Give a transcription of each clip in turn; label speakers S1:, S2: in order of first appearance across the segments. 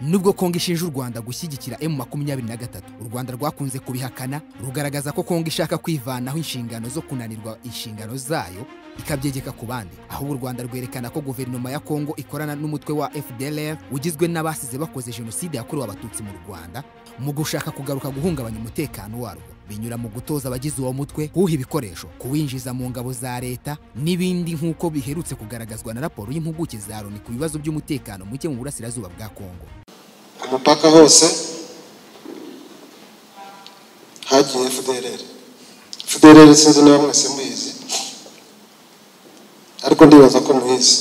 S1: Nubwo Kongo ishinja u Rwanda gushyigikira M23, u Rwanda rwakunze kubihakana rugaragaza ko Kongo ishaka kwivanaho inshingano zo kunanirwa inshingano zayo ikabyegeka ku bandi. Aho u Rwanda rwerekana ko guverinoma ya Kongo ikorana n'umutwe wa FDLR ugizwe n'abasize bakoze jenoside yakorewe abatutsi mu Rwanda mu gushaka kugaruka guhungabanya umutekano warwo, binyura mu gutoza abagize uwo mutwe kuha ibikoresho, kuwinjiza mu ngabo za leta n'ibindi, nk'uko biherutse kugaragazwa na raporo y'impuguke za Loni ku bibazo by'umutekano muke mu burasirazuba bwa Kongo.
S2: Ku mupaka hose hagiye FDLR sinzi niba mwese muyizi, ariko ndibaza ko muyizi.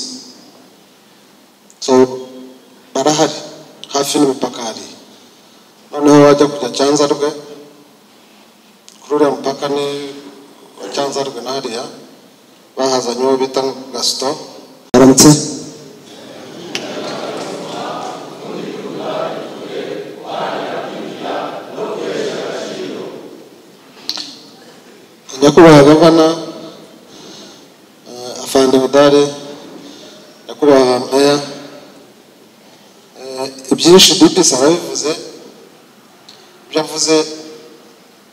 S2: So barahari hafi n'imipaka hari. Noneho wajya kujya Cyanzarwe, kuri uriya mupaka ni Cyanzarwe na hariya bahazanye uwo bita Gaston. Aramutse nyakubahwa gavana afande Budare, nyakubahwa meya, ibyinshi DPS arabivuze, byavuze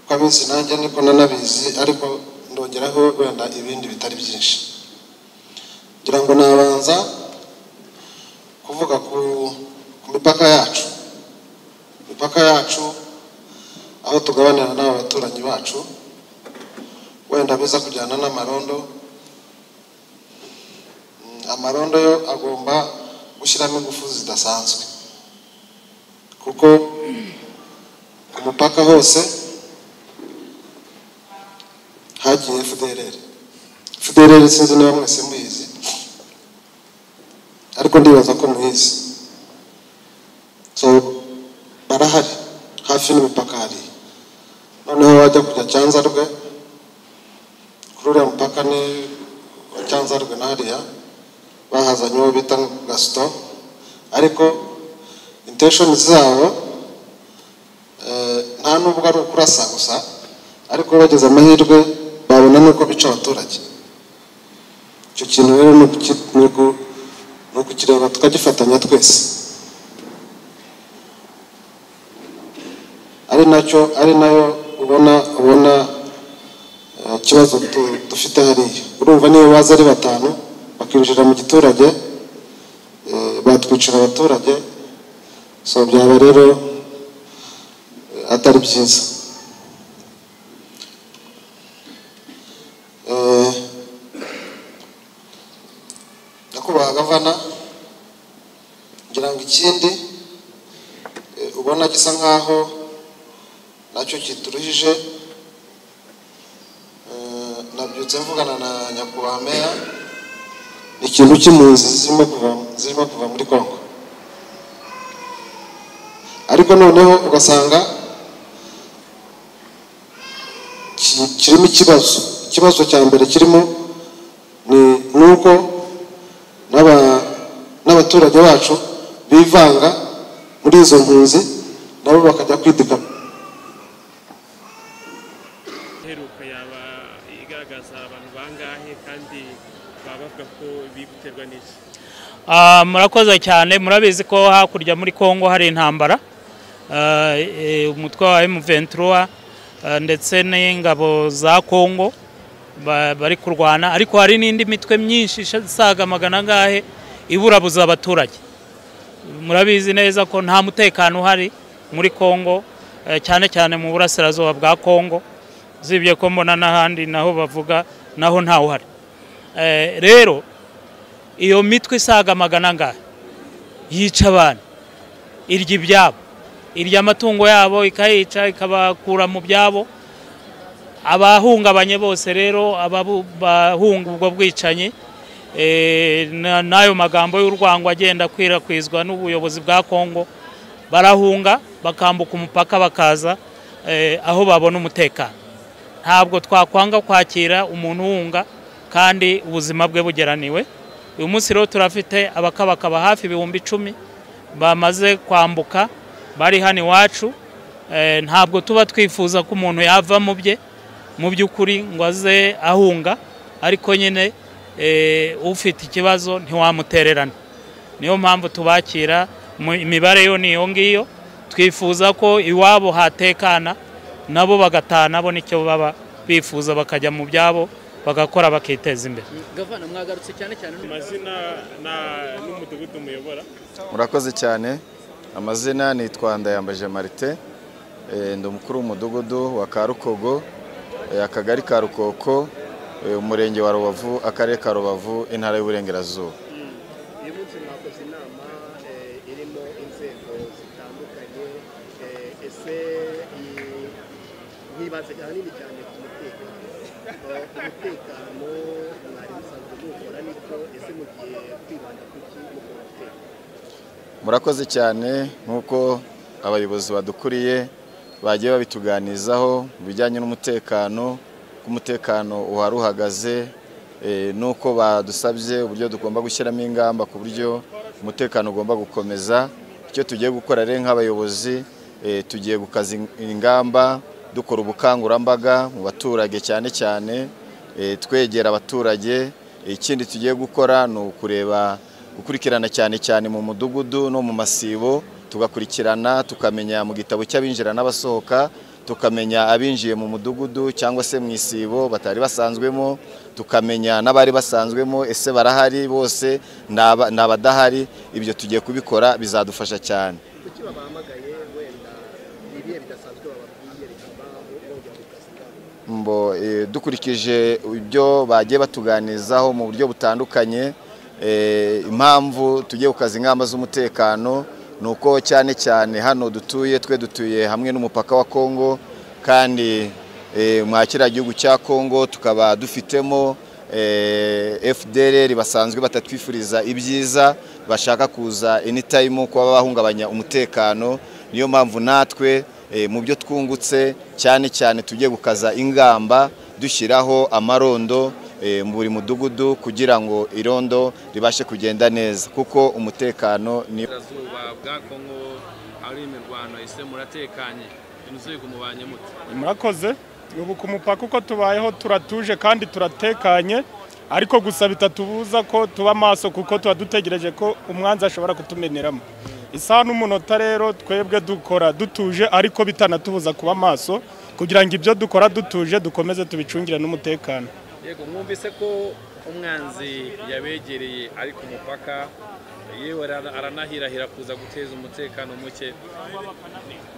S2: ko abizi nanjye niko nanabizi, ariko ndongeraho wenda ibindi bitari byinshi. Ngira ngo nabanza kuvuga ku mipaka yacu aho tugabanira n'abaturanyi bacu, wenda biza kujyana n'amarondo. Amarondo yo agomba gushyiramo ingufu zidasanzwe, kuko ku mupaka hose hagiye FDLR sinzi niba mwese muyizi, ariko ndibaza ko muyizi. So barahari hafi n'imipaka hari. Noneho wajya kujya Cyanzarwe, kuri uriya mupaka ni Cyanzarwe na hariya bahazanye uwo bita Gaston, ariko intention zabo nta nubwo ari ukurasa gusa, ariko bageze amahirwe babona nuko bica abaturage. Icyo kintu rero ni ukukireba tukagifatanya twese, ari nayo ubona ikibazo dufite hariya. Urumva niyo baza ari batanu bakinjira mu giturage batwicira abaturage, so byaba rero atari byiza. Nyakubahwa gavana, ngira ngo ikindi ubona gisa nkaho nacyo kituruhije, nabyutse mvugana na nyakubahwa meya, ni ikintu cy'impunzi zirimo kuva muri Kongo. Ariko noneho ugasanga kirimo ikibazo cya mbere kirimo ni nuko n'abaturage bacu bivanga muri izo mpunzi, nabo bakajya kwidika.
S3: Heruka yaba igaragaza abantu bangahe kandi bavuga ko bibiterwa n'iki?
S4: Murakoze cyane. Murabizi ko hakurya muri Kongo hari intambara, umutwe wa M23 ndetse n'ingabo za Kongo bari kurwana, ariko hari n'indi mitwe myinshi isaga magana ngahe iburabuza abaturage. Murabizi neza ko nta mutekano uhari muri Kongo, cyane cyane mu burasirazuba bwa Kongo, zibye ko mbona n'ahandi naho bavuga naho nta uhari. Rero iyo mitwe isaga magana ngahe yica abantu, irya ibyabo, irya amatungo yabo, ikayica ikabakura mu byabo. Abahungabanye bose rero abahunga ubwo bwicanyi n'ayo magambo y'urwango agenda akwirakwizwa n'ubuyobozi bwa Kongo, barahunga bakambuka umupaka bakaza aho babona umutekano. Ntabwo twakwanga kwakira umuntu uhunga kandi ubuzima bwe bugeraniwe. Uyu munsi rero turafite abakabakaba hafi 10,000 bamaze kwambuka bari hano iwacu. Ntabwo tuba twifuza ko umuntu yava mu bye mu by'ukuri ngo aze ahunga, ariko nyine ufite ikibazo ntiwamutererana. Niyo mpamvu tubakira imibare yo niyo ngiyo twifuza ko iwabo hatekana nabo bagataha nabo nicyo baba bifuza bakajya mu byabo bagakora bakiteza imbere.
S5: Gavana mwagarutse cyane
S3: amazina n'umudugudu muyobora.
S6: Murakoze cyane. Amazina nitwa Ndayambaje Martin, ndi umukuru w'umudugudu wa Karukogo, akagari ka Rukoko, umurenge wa Rubavu, akarere ka Rubavu, intara y'Uburengerazuba.
S5: Uyu munsi mwakoze inama irimo inzego zitandukanye, ese nkibaze ahanini cyane ku umutekano mwari musanzwe gukora niko ese mugiye kwibanda kuki mu mutekano?
S6: Murakoze cyane nkuko abayobozi badukuriye bagiye babituganizaho bijyanye n'umutekano, k'umutekano uharuhagaze, nuko badusabye uburyo tugomba gushyiramo ingamba ku buryo umutekano ugomba gukomeza. Icyo tugiye gukora rero nk'abayobozi, tugiye gukaza ingamba dukora ubukangurambaga mu baturage cyane cyane, twegera abaturage. Ikindi tugiye gukora ni ukureba gukurikirana cyane cyane mu mudugudu no mu masibo, tugakurikirana tukamenya mu gitabo cy'abinjira n'abasohoka, tukamenya abinjiye mu mudugudu cyangwa se mu isibo batari basanzwemo, tukamenya n'abari basanzwemo ese barahari bose n'abadahari. Ibyo tugiye kubikora bizadufasha cyane.
S5: Kuki babahamagaye wenda ibiye bidasanzwe bababwiye bikaba
S6: dukurikije ibyo bagiye batuganizaho mu buryo butandukanye, impamvu tugiye gukaza ingamba z'umutekano nuko cyane cyane hano dutuye hamwe n'umupaka wa Kongo, kandi mwakira gihugu cya Kongo tukaba dufitemo FDLR basanzwe batatwifuriza ibyiza, bashaka kuza anytime kuba bahungabanya umutekano. Niyo mpamvu natwe mu byo twungutse cyane cyane tugiye gukaza ingamba dushyiraho amarondo mu buri mudugudu kugira ngo irondo ribashe kugenda neza, kuko umutekano ni
S7: Iburasirazuba bwa Kongo ari imirwano. Ese muratekanye inuzuye kumubanye mute?
S8: Murakoze. Ubu ku mupaka uko tubayeho turatuje kandi turatekanye, ariko gusa bitatubuza ko tuba maso kuko tuba dutegereje ko umwanzi ashobora kutumeneramo. Isaha n'umunota rero twebwe dukora dutuje, ariko bitanatubuza kuba maso kugira ngo ibyo dukora dutuje dukomeze tubicungire n'umutekano.
S7: Yego, mwumvise ko umwanzi yabegereye ari ku mupaka, yewe aranahirahira kuza guteza umutekano muke.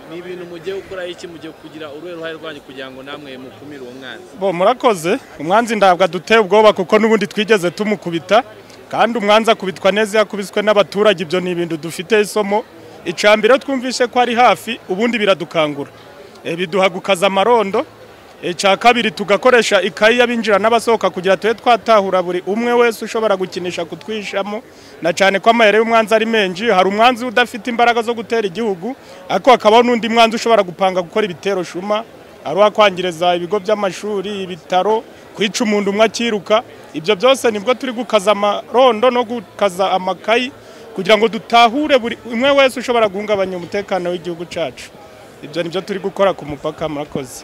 S7: Ni ibintu mugiye gukora iki, mugiye kugira uruhare rwanyu kugira ngo namwe mukumire uwo mwanzi?
S8: Murakoze. Umwanzi ndabwa duteye ubwoba kuko nubundi twigeze tumukubita, kandi umwanzi akubitwa neza yakubiswe n'abaturage. Ibyo ni ibintu dufite isomo. Icambiro twumvishe ko ari hafi, ubundi biradukangura, biduha gukaza amarondo. Icya kabiri tugakoresha ikayi y'abinjira n'abasohoka kugira tube twatahura buri umwe wese ushobora gukinisha kutwishamo, na cyane ko amayere y'umwanzi ari menshi. Hari umwanzi udafite imbaraga zo gutera igihugu, ariko hakabaho n'undi mwanzi ushobora gupanga gukora ibitero shuma, ari ukwangiriza ibigo by'amashuri, ibitaro, kwica umuntu umwe akiruka. Ibyo byose nibwo turi gukaza amarondo no gukaza amakayi kugira ngo dutahure buri umwe wese ushobora guhungabanya umutekano w'igihugu cyacu. Ibyo nibyo turi gukora ku mupaka. Murakoze.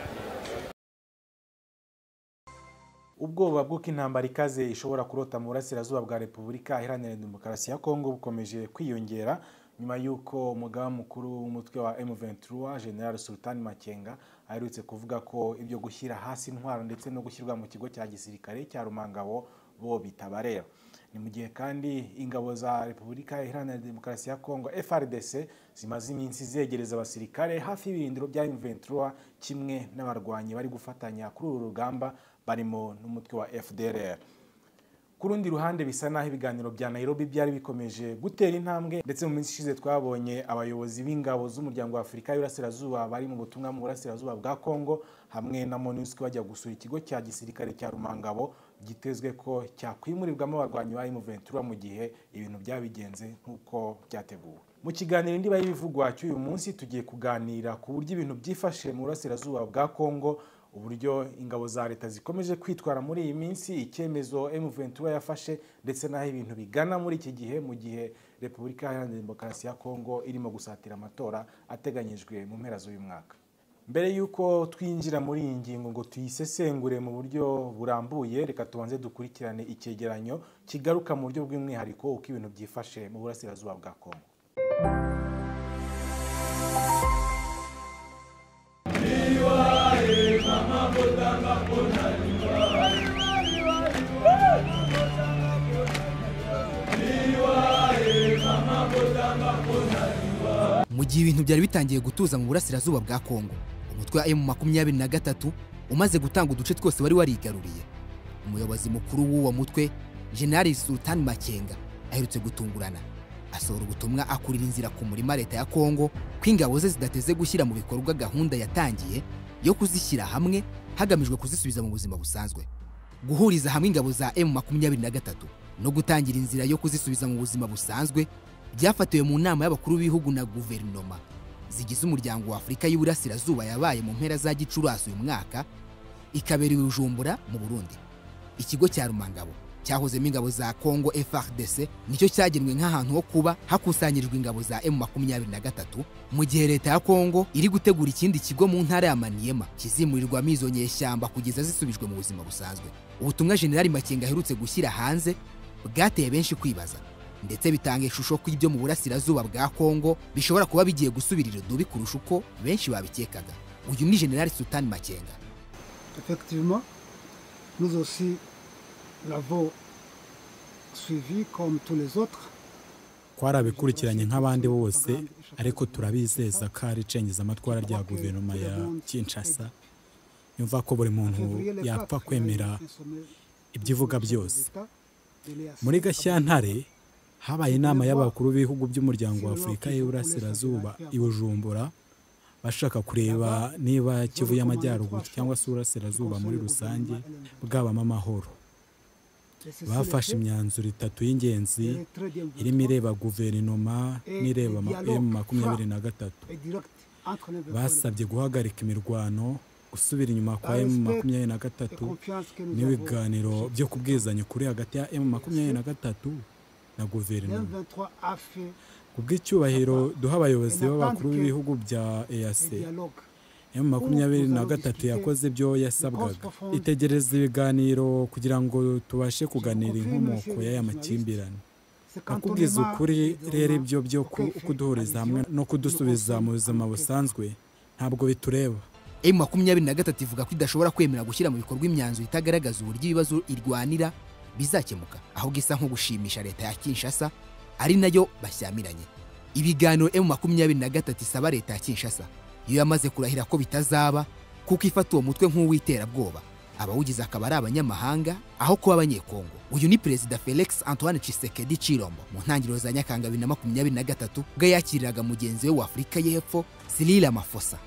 S9: Ubwoba bw'uko intambara ikaze ishobora kurota mu burasirazuba bwa Repubulika Iharanira Demokarasi ya Kongo bukomeje kwiyongera nyuma y'uko umugaba mukuru w'umutwe wa M23 General Sultan Makenga aherutse kuvuga ko ibyo gushyira hasi intwaro ndetse no gushyirwa mu kigo cya gisirikare cya Rumangabo bo bitabareba. Ni mu gihe kandi ingabo za Repubulika Iharanira Demokarasi ya Kongo FARDC zimaze iminsi zegereza abasirikare hafi y'ibirindiro bya M23 kimwe n'abarwanyi bari gufatanya kuri uru rugamba barimo n'umutwe wa FDLR. Ku rundi ruhande bisa naho ibiganiro bya Nairobi byari bikomeje gutera intambwe, ndetse mu minsi ishize twabonye abayobozi b'ingabo z'umuryango wa Afurika y'Iburasirazuba bari mu butumwa mu burasirazuba bwa Kongo hamwe na MONUSCO bajya gusura ikigo cya gisirikare cya Rumangabo gitezwe ko cyakwimurirwamo abarwanyi ba M23 mu gihe ibintu byabigenze nk'uko byateguwe. Mu kiganiro ndiba y'ibivugwa cy'uyu munsi tugiye kuganira ku buryo ibintu byifashe mu burasirazuba bwa Kongo, uburyo ingabo za leta zikomeje kwitwara muri iyi minsi, icyemezo M23 yafashe, ndetse naho ibintu bigana muri iki gihe mu gihe Repubulika Iharanira Demokarasi ya Kongo irimo gusatira amatora ateganyijwe mu mpera z'uyu mwaka. Mbere yuko twinjira muri iyi ngingo ngo tuyisesengure mu buryo burambuye, reka tubanze dukurikirane icyegeranyo kigaruka mu buryo bw'umwihariko uko ibintu byifashe mu burasirazuba bwa Kongo.
S1: gihe ibintu byari bitangiye gutuza mu burasirazuba bwa Kongo, umutwe wa M23 umaze gutanga uduce twose wari warigaruriye. Umuyobozi mukuru w'uwo mutwe General Sultan Makenga aherutse gutungurana asohora ubutumwa akurira inzira ku murima leta ya Kongo kw'ingabo ze zidateze gushyira mu bikorwa gahunda yatangiye yo kuzishyira hamwe hagamijwe kuzisubiza mu buzima busanzwe. Guhuriza hamwe ingabo za M23 no gutangira inzira yo kuzisubiza mu buzima busanzwe byafatiwe mu nama y'abakuru b'ibihugu na guverinoma zigize umuryango wa Afurika y'Uburasirazuba yabaye mu mpera za Gicurasi uyu mwaka, ikabera i Bujumbura mu Burundi. Ikigo cya Rumangabo cyahozemo ingabo za Kongo FARDC nicyo cyagenwe nk'ahantu ho kuba hakusanyirijwe ingabo za M23, mu gihe leta ya Kongo iri gutegura ikindi kigo mu ntara ya Maniema kizimurirwamo izo nyeshyamba kugeza zisubijwe mu buzima busanzwe. Ubutumwa General Makenga aherutse gushyira hanze bwateye benshi kwibaza, ndetse bitanga ishusho ko ibyo mu burasirazuba bwa Kongo bishobora kuba bigiye gusubirira dubi kurusha uko benshi babikekaga. Uyu ni General Sultan Makenga.
S10: Effectivement, nous aussi l'avons suivi comme tous les autres.
S11: Twarabikurikiranye nk'abandi bose, ariko turabizeza ko ari cengezamatwara rya guverinoma ya Kinshasa yumva ko buri muntu yapfa kwemera ibyivuga byose. Muri Gashyantare habaye inama y'abakuru b'ibihugu by'umuryango wa Afurika y'Uburasirazuba i Bujumbura bashaka kureba niba Kivu y'Amajyaruguru cyangwa se Uburasirazuba muri rusange bwabamo amahoro. Bafashe imyanzuro 3 y'ingenzi irimo ireba guverinoma n'ireba M23. Basabye guhagarika imirwano, gusubira inyuma kwa M23 n'ibiganiro byo kubwizanya kuri hagati ya M23 na guverinoma. Kubw'icyubahiro duha abayobozi b'abakuru b'ibihugu bya EAC, M23 yakoze ibyo yasabwaga. Itegereza ibiganiro kugira ngo tubashe kuganira inkomoko y'aya makimbirane. Nakubwiza ukuri rero ibyo byo kuduhuriza hamwe no kudusubiza mu buzima busanzwe ntabwo bitureba.
S1: M23 ivuga ko idashobora kwemera gushyira mu bikorwa imyanzuro itagaragaza uburyo ibibazo irwanira bizakemuka, ahubwo isa nko gushimisha leta ya Kinshasa ari nayo bashyamiranye. Ibiganiro M23 isaba leta ya Kinshasa iyo yamaze kurahira ko bitazaba kuko ifata uwo mutwe nk'uwiterabwoba, abawugize akaba ari abanyamahanga aho kuba abanyekongo. Uyu ni Perezida Felix Antoine Tshisekedi Tshilombo mu ntangiriro za Nyakanga 2023 ubwo yakiriraga mugenzi we wa Afurika y'Epfo Cyril Ramaphosa.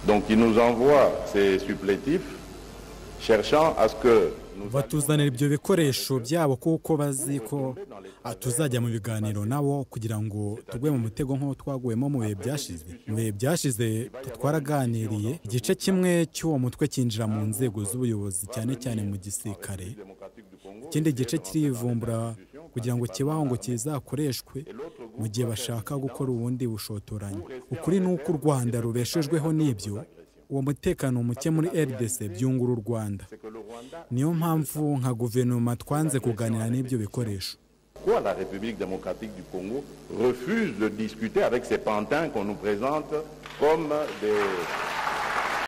S12: Donc il nous envoie ces supplétifs cherchant à ce que
S11: batuzanira ibyo bikoresho byabo kuko bazi ko tuzajya mu biganiro nabo kugira ngo tugwe mu mutego nk'uwo twaguwemo mu bihe byashize. Mu bihe byashize twaraganiriye, igice kimwe cy'uwo mutwe kinjira mu nzego z'ubuyobozi cyane cyane mu gisirikare, ikindi gice kirivumbura kugira ngo kibaho ngo kizakoreshwe mu gihe bashaka gukora ubundi bushotoranyi. Ukuri ni uko u Rwanda rubeshejweho n'ibyo, uwo mutekano muke muri RDC byungura u Rwanda. Niyo mpamvu nka guverinoma twanze kuganira n'ibyo bikoresho.
S12: Pourquoi la République démocratique du Congo refuse de discuter avec ces pantins qu'on nous présente comme des